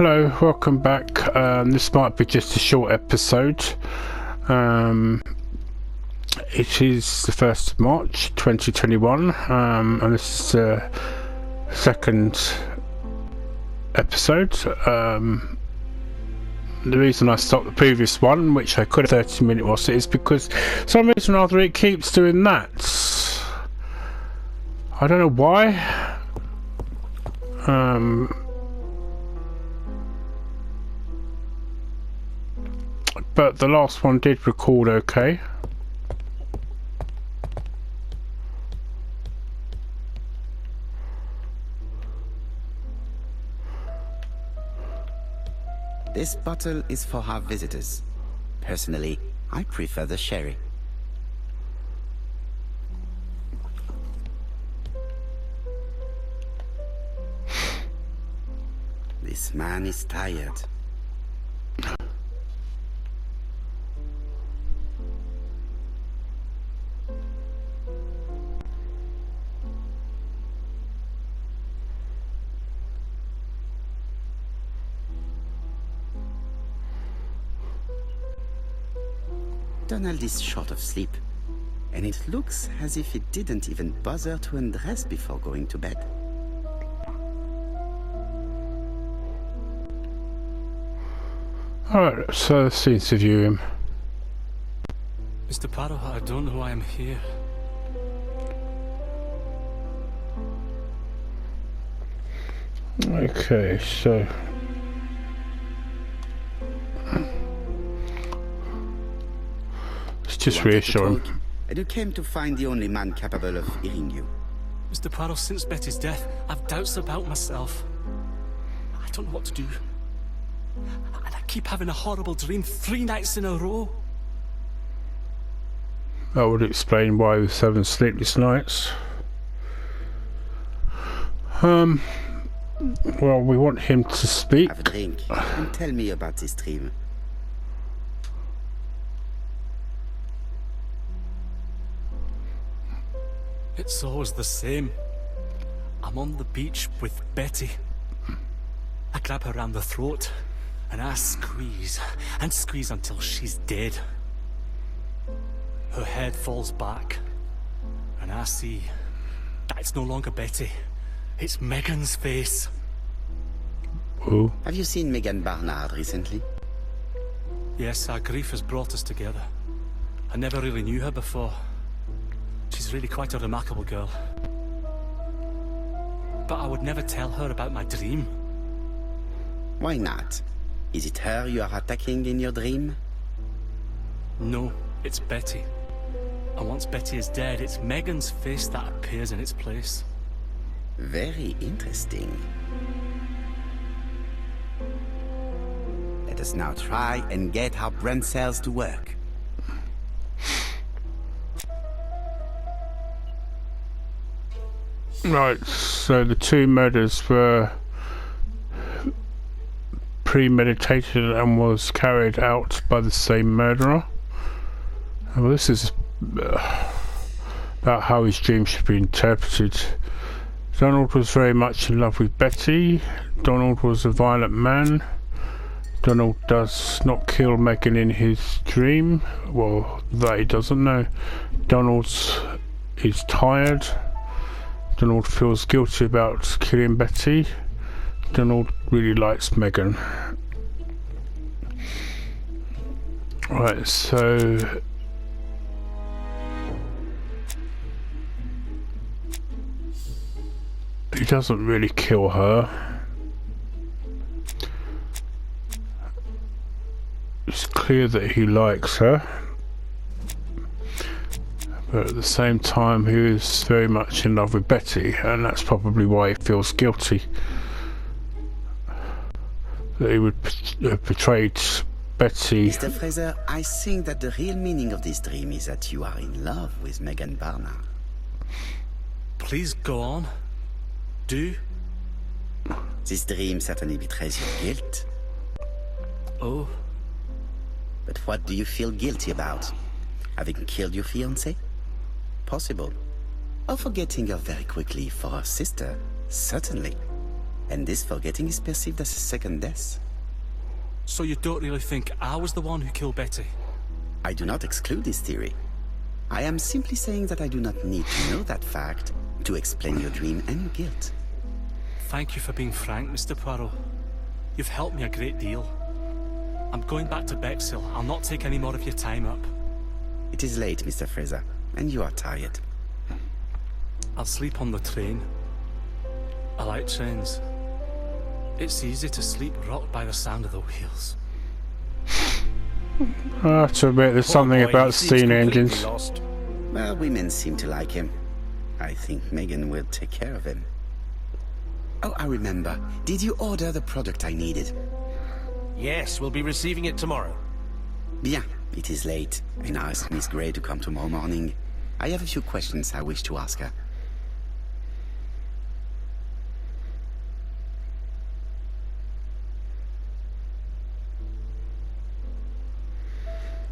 Hello, welcome back. This might be just a short episode. It is the 1st of March 2021, and this is the second episode. The reason I stopped the previous one, which I could have 30-minute was, is because for some reason or other it keeps doing that. I don't know why. But the last one did record okay. This bottle is for our visitors. Personally, I prefer the sherry. This man is tired. Donald is short of sleep, and it looks as if he didn't even bother to undress before going to bed. Alright, so let's interview him. Mr. Parrow, I don't know why I'm here. Okay, so let's just reassure him. And you came to find the only man capable of hearing you. Mr. Parrow, since Betty's death, I've doubts about myself. I don't know what to do. And I keep having a horrible dream 3 nights in a row. That would explain why he was having sleepless nights. Well, we want him to speak. Have a drink and tell me about this dream. It's always the same. I'm on the beach with Betty. I grab her around the throat, and I squeeze, and squeeze until she's dead. Her head falls back, and I see that it's no longer Betty. It's Megan's face. Who? Have you seen Megan Barnard recently? Yes, our grief has brought us together. I never really knew her before. She's really quite a remarkable girl. But I would never tell her about my dream. Why not? Is it her you are attacking in your dream? No, it's Betty. And once Betty is dead, it's Megan's face that appears in its place. Very interesting. Let us now try and get our brain cells to work. Right, so the 2 murders were premeditated and was carried out by the same murderer. Well, this is about how his dream should be interpreted. Donald was very much in love with Betty. Donald was a violent man. Donald does not kill Megan in his dream. Well, that he doesn't know. Donald is tired. Donald feels guilty about killing Betty. Donald really likes Megan. Right, so he doesn't really kill her. It's clear that he likes her, but at the same time he is very much in love with Betty, and that's probably why he feels guilty that he would have betrayed Betty. Mr. Fraser, I think that the real meaning of this dream is that you are in love with Megan Barnard. Please go on. Do? This dream certainly betrays your guilt. Oh. But what do you feel guilty about? Having killed your fiancé? Possible. Or forgetting her very quickly for her sister? Certainly. And this forgetting is perceived as a second death. So you don't really think I was the one who killed Betty? I do not exclude this theory. I am simply saying that I do not need to know that fact to explain your dream and your guilt. Thank you for being frank, Mr. Poirot. You've helped me a great deal. I'm going back to Bexhill. I'll not take any more of your time up. It is late, Mr. Fraser, and you are tired. I'll sleep on the train. I like trains. It's easy to sleep rocked by the sound of the wheels. I have to admit, there's something about steam engines. Lost. Well, women seem to like him. I think Megan will take care of him. Oh, I remember. Did you order the product I needed? Yes, we'll be receiving it tomorrow. Bien, it is late, and I asked Miss Gray to come tomorrow morning. I have a few questions I wish to ask her.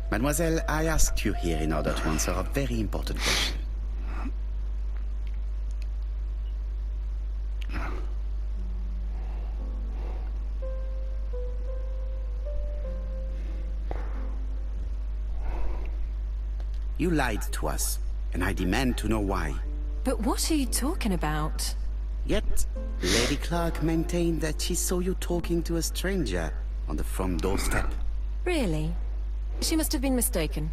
Mademoiselle, I asked you here in order to answer a very important question. You lied to us, and I demand to know why. But what are you talking about? Yet, Lady Clark maintained that she saw you talking to a stranger on the front doorstep. Really? She must have been mistaken.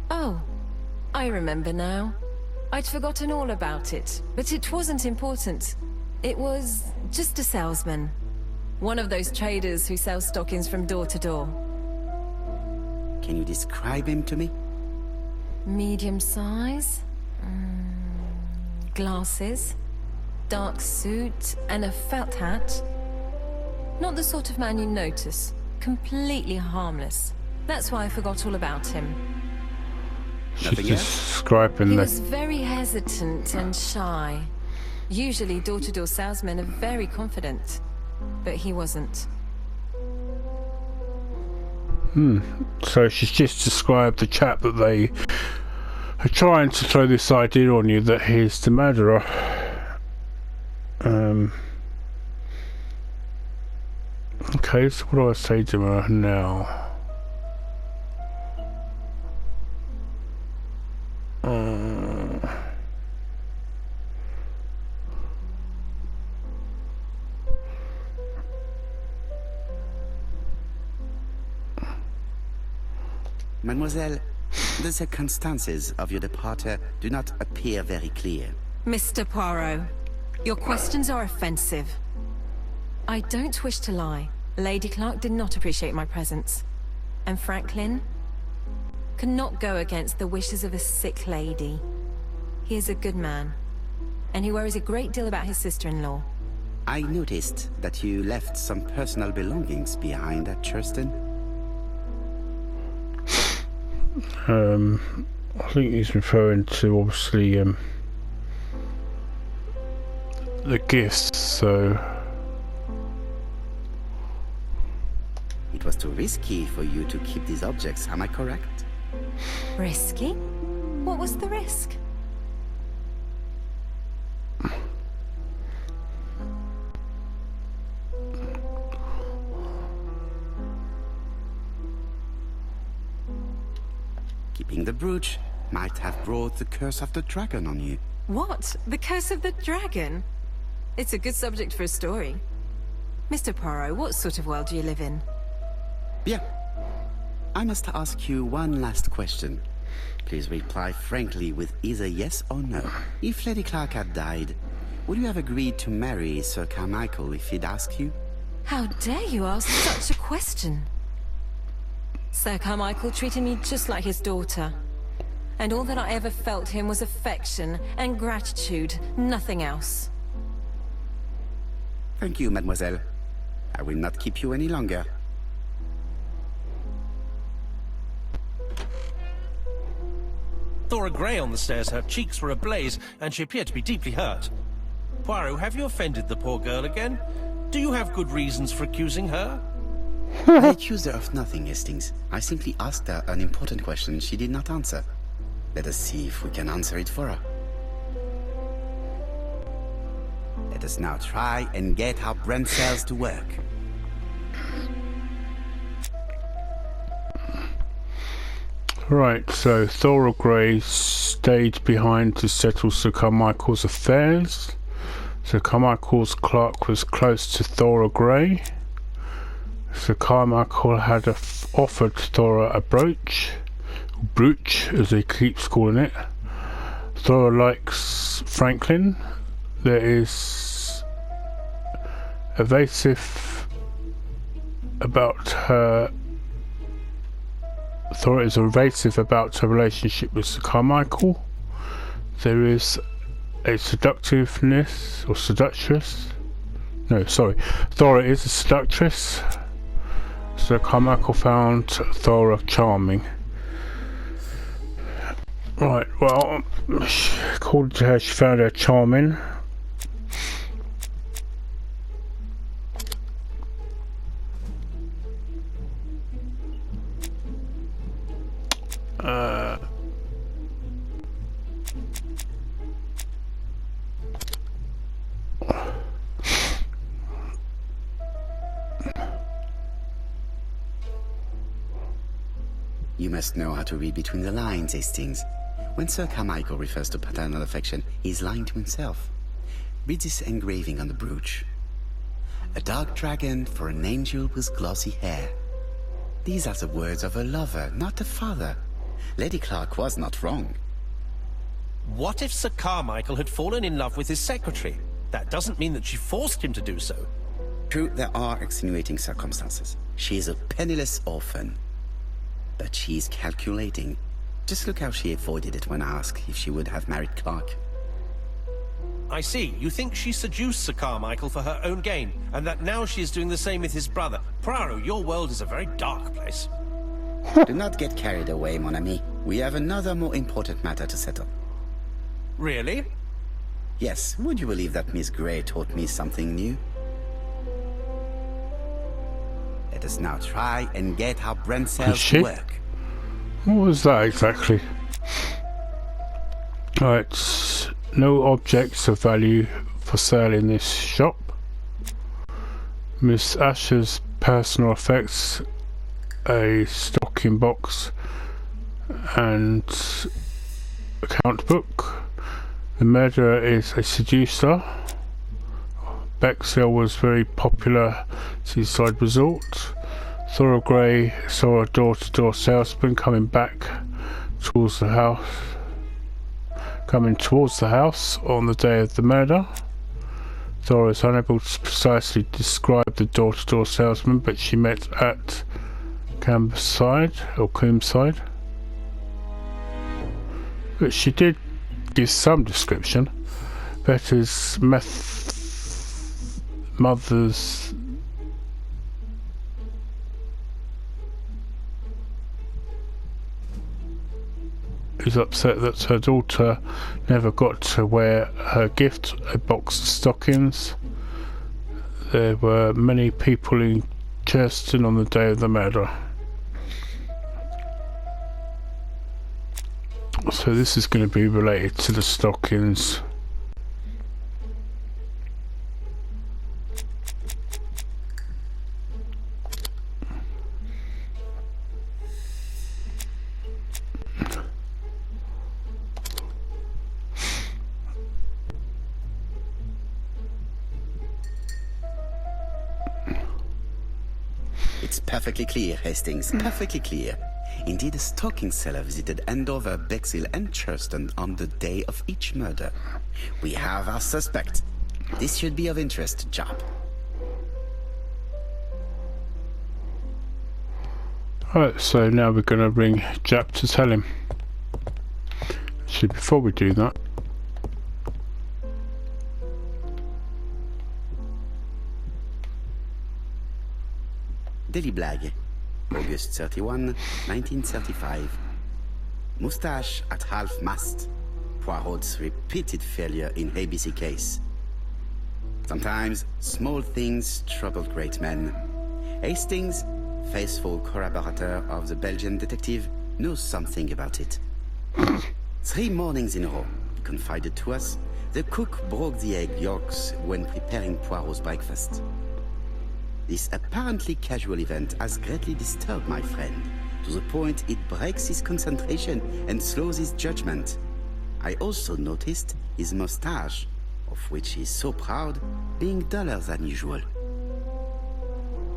Oh, I remember now. I'd forgotten all about it, but it wasn't important. It was just a salesman. One of those traders who sell stockings from door to door. Can you describe him to me? Medium size, glasses, dark suit, and a felt hat. Not the sort of man you notice. Completely harmless. That's why I forgot all about him. She's describing He the... was very hesitant and shy. Usually door-to-door salesmen are very confident, but he wasn't. So she's just described the chap that they are trying to throw this idea on you that he's the murderer. Okay, so what do I say to her now? Mademoiselle, the circumstances of your departure do not appear very clear. Mr. Poirot, your questions are offensive. I don't wish to lie. Lady Clark did not appreciate my presence. And Franklin cannot go against the wishes of a sick lady. He is a good man, and he worries a great deal about his sister-in-law. I noticed that you left some personal belongings behind at Churston. I think he's referring to obviously the gifts, so It was too risky for you to keep these objects, am I correct? Risky? What was the risk? Keeping the brooch might have brought the curse of the dragon on you. What? The curse of the dragon? It's a good subject for a story. Mr. Poirot, what sort of world do you live in? Bien. I must ask you one last question. Please reply frankly with either yes or no. If Lady Clark had died, would you have agreed to marry Sir Carmichael if he'd asked you? How dare you ask such a question? Sir Carmichael treated me just like his daughter. And all that I ever felt him was affection and gratitude, nothing else. Thank you, mademoiselle. I will not keep you any longer. Thora Gray on the stairs, her cheeks were ablaze, and she appeared to be deeply hurt. Poirot, have you offended the poor girl again? Do you have good reasons for accusing her? I accused her of nothing, Hastings. I simply asked her an important question she did not answer. Let us see if we can answer it for her. Let Let us now try and get our brain cells to work. Right, so Thora Gray stayed behind to settle Sir Carmichael's affairs. Sir Carmichael's clerk was close to Thora Gray. Sir Carmichael had offered Thora a brooch as he keeps calling it. Thora likes Franklin. There is evasive about her. Thora is evasive about her relationship with Sir Carmichael. There is a seductiveness or seductress. No, sorry. Thora is a seductress. Sir Carmichael found Thora charming. Right, well, according to her, she found her charming. You must know how to read between the lines, Hastings. When Sir Carmichael refers to paternal affection, he's lying to himself. Read this engraving on the brooch. A dark dragon for an angel with glossy hair. These are the words of a lover, not a father. Lady Clark was not wrong. What if Sir Carmichael had fallen in love with his secretary? That doesn't mean that she forced him to do so. True, there are extenuating circumstances. She is a penniless orphan. But she's calculating. Just look how she avoided it when asked if she would have married Clark. I see. You think she seduced Sir Carmichael for her own gain, and that now she is doing the same with his brother. Poirot, your world is a very dark place. Do not get carried away, mon ami. We have another more important matter to settle. Really? Yes, would you believe that Miss Gray taught me something new? Let us now try and get our brain cells to work. What was that exactly? Right, no objects of value for sale in this shop. Miss Asher's personal effects, a stocking box and account book. The murderer is a seducer. Bexhill was very popular seaside resort. Thora Gray saw a door-to-door salesman coming towards the house on the day of the murder. Thora is unable to precisely describe the door-to-door salesman, but she met at Coombside. But she did give some description. Betty's mother's is upset that her daughter never got to wear her gift, a box of stockings. There were many people in Churston on the day of the murder. So this is going to be related to the stockings. It's perfectly clear, Hastings, perfectly clear. Indeed, a stocking seller visited Andover, Bexhill and Churston on the day of each murder. We have our suspect. This should be of interest to Jap. Alright, so now we're going to ring Jap to tell him. Actually, before we do that, Daily Blag, August 31, 1935. Moustache at half-mast. Poirot's repeated failure in ABC case. Sometimes small things troubled great men. Hastings, faithful collaborator of the Belgian detective, knows something about it. 3 mornings in a row, confided to us, the cook broke the egg yolks when preparing Poirot's breakfast. This apparently casual event has greatly disturbed my friend, to the point it breaks his concentration and slows his judgment. I also noticed his mustache, of which he is so proud, being duller than usual.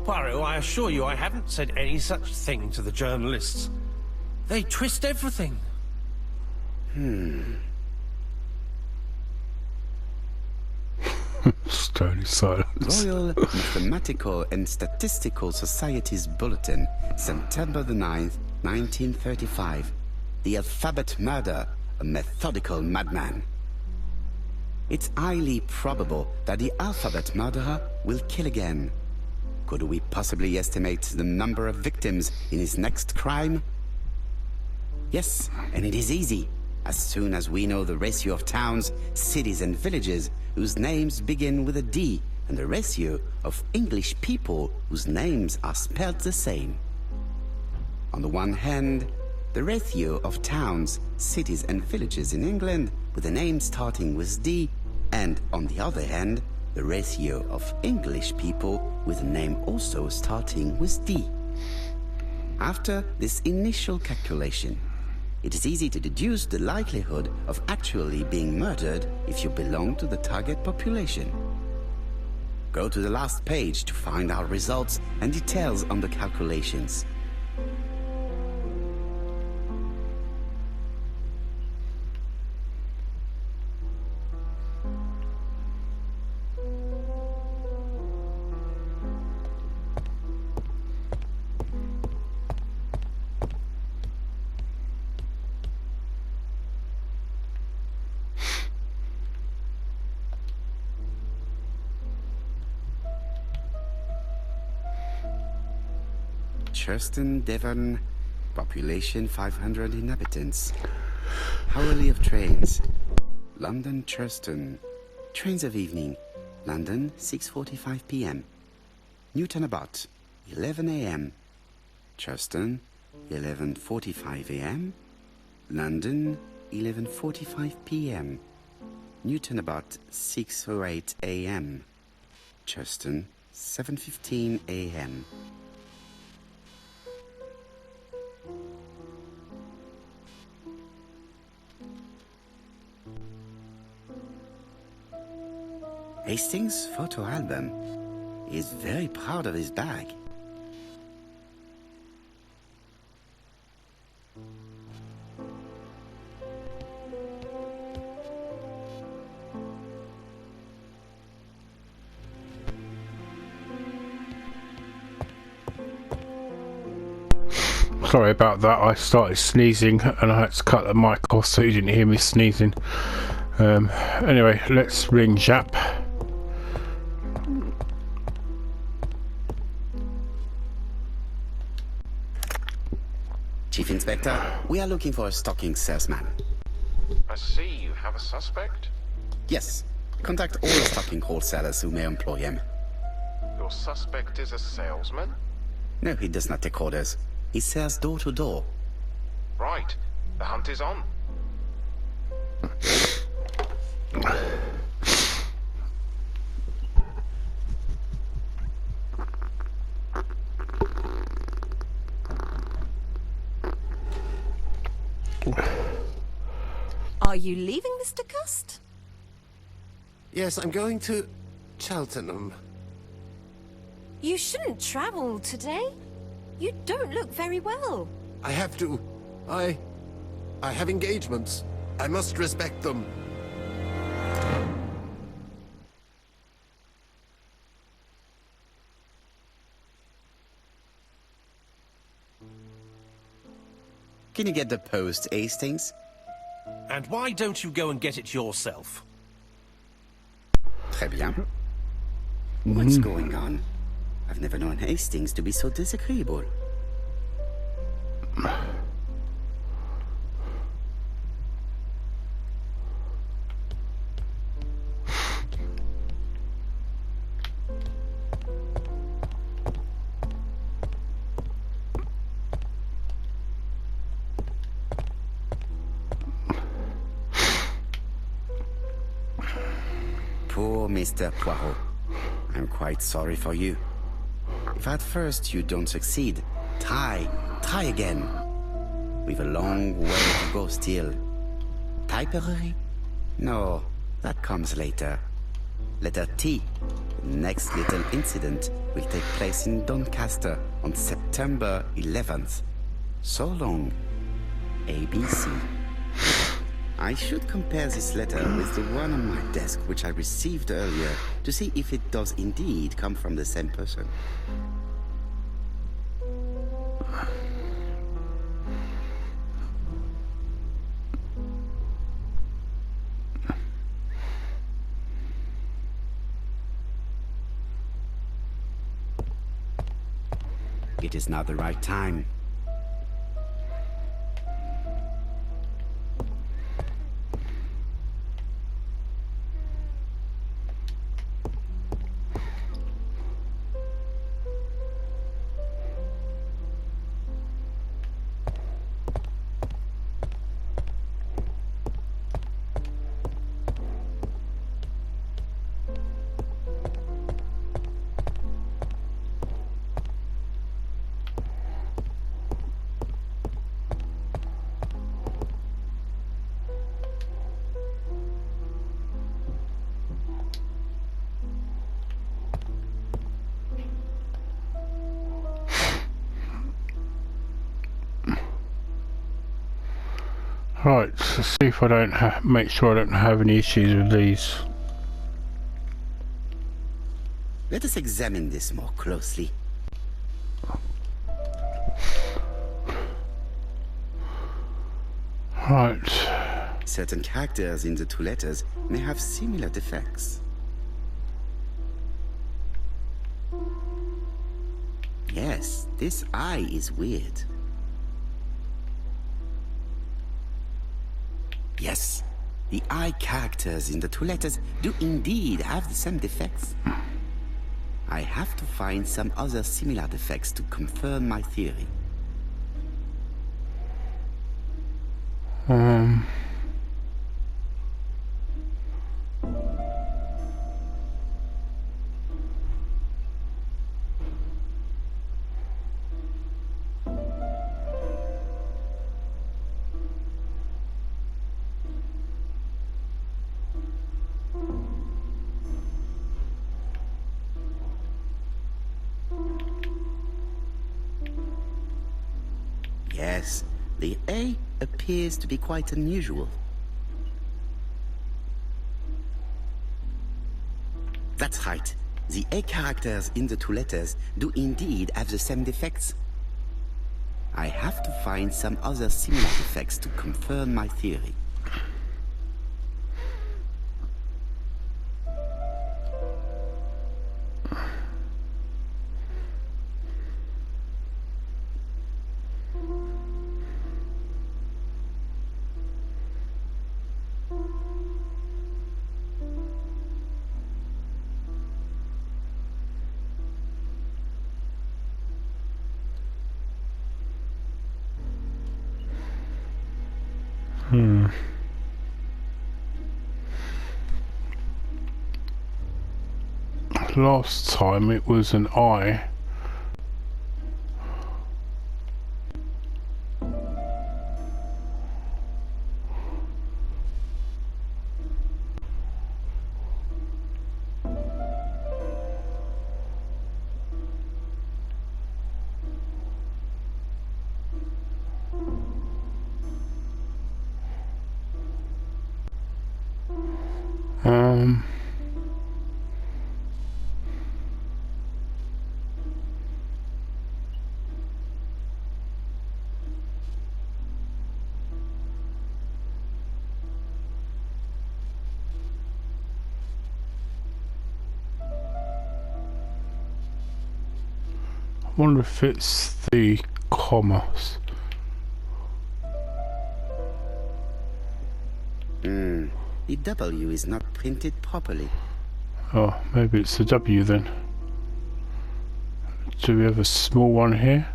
Poirot, I assure you I haven't said any such thing to the journalists. They twist everything. Stony silence. Royal Mathematical and Statistical Society's Bulletin, September the 9th, 1935. The alphabet murder, a methodical madman. It's highly probable that the alphabet murderer will kill again. Could we possibly estimate the number of victims in his next crime? Yes, and it is easy. As soon as we know the ratio of towns, cities and villages whose names begin with a D, and the ratio of English people whose names are spelled the same. On the one hand, the ratio of towns, cities and villages in England with a name starting with D, and on the other hand, the ratio of English people with a name also starting with D. After this initial calculation, it is easy to deduce the likelihood of actually being murdered if you belong to the target population. Go to the last page to find our results and details on the calculations. Churston, Devon, population 500 inhabitants. Hourly of trains. London, Churston. Trains of evening. London, 6:45 p.m. Newton about, 11 a.m. Churston, 11:45 a.m. London, 11:45 p.m. Newton about, 6:08 a.m. Churston, 7:15 a.m. Hastings' photo album. He is very proud of his bag. Sorry about that, I started sneezing and I had to cut the mic off so you didn't hear me sneezing. Anyway, let's ring Jap. Chief Inspector, we are looking for a stocking salesman. I see you have a suspect. Yes. Contact all the stocking wholesalers who may employ him. Your suspect is a salesman? No, he does not take orders. He sells door to door. Right. The hunt is on. Are you leaving, Mr. Cust? Yes, I'm going to Cheltenham. You shouldn't travel today. You don't look very well. I have to. I have engagements. I must respect them. Can you get the post, Hastings? And why don't you go and get it yourself? Très bien. What's going on? I've never known Hastings to be so disagreeable. Mr. Poirot. I'm quite sorry for you. If at first you don't succeed, try again. We've a long way to go still. Typery? No, that comes later. Letter T. The next little incident will take place in Doncaster on September 11th. So long, ABC. I should compare this letter with the one on my desk which I received earlier to see if it does indeed come from the same person. It is not the right time. Right, let's see if I don't make sure I don't have any issues with these. Let us examine this more closely. Right. Certain characters in the two letters may have similar defects. Yes, this I is weird. Yes, the I characters in the two letters do indeed have the same defects. I have to find some other similar defects to confirm my theory. Yes, the A appears to be quite unusual. That's right. The A characters in the two letters do indeed have the same defects. I have to find some other similar defects to confirm my theory. Last time it was an I. I wonder if it's the commas. The W is not printed properly. Oh, maybe it's the W then. Do we have a small one here?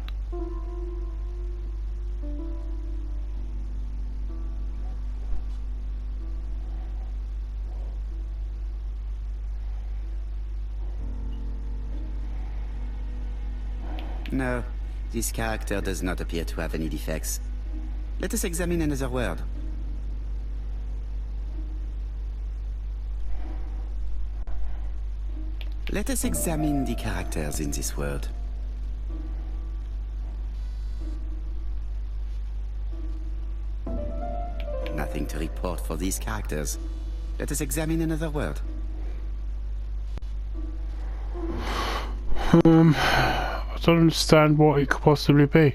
No, this character does not appear to have any defects. Let us examine another word. Let us examine the characters in this word. Nothing to report for these characters. Let us examine another word. I don't understand what it could possibly be.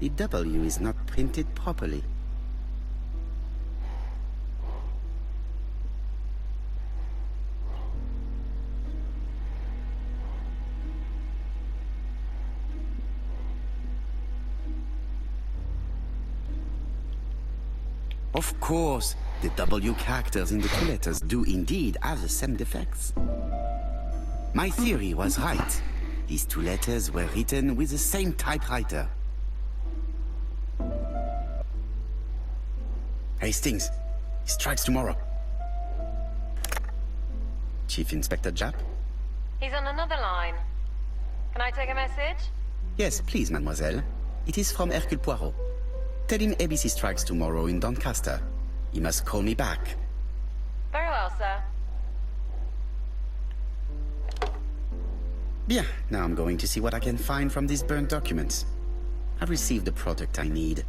The W is not printed properly. Of course, the W characters in the two letters do indeed have the same defects. My theory was right. These two letters were written with the same typewriter. Hastings, he strikes tomorrow. Chief Inspector Japp? He's on another line. Can I take a message? Yes, please, mademoiselle. It is from Hercule Poirot. Tell him ABC strikes tomorrow in Doncaster. He must call me back. Very well, sir. Bien, now I'm going to see what I can find from these burnt documents. I've received the product I need.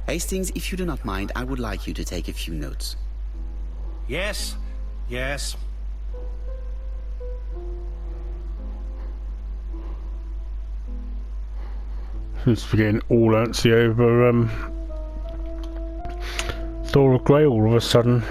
Hastings, if you do not mind, I would like you to take a few notes. Yes, yes. Seems to be getting all antsy over Thora Gray all of a sudden.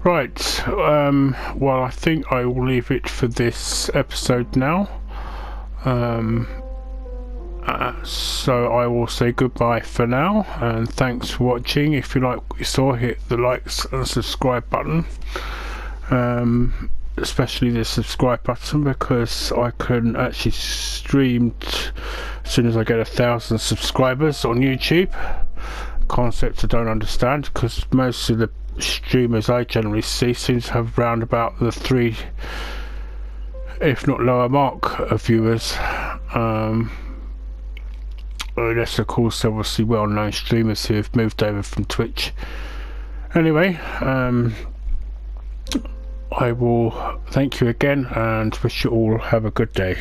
Right, well, I think I will leave it for this episode now. So I will say goodbye for now, and thanks for watching. If you like what you saw, hit the likes and subscribe button. Especially the subscribe button, because I can actually stream as soon as I get 1,000 subscribers on YouTube. Concept I don't understand, because most of the streamers I generally see seem to have round about the 3, if not lower mark of viewers. Unless of course obviously well-known streamers who have moved over from Twitch. Anyway, I will thank you again and wish you all have a good day.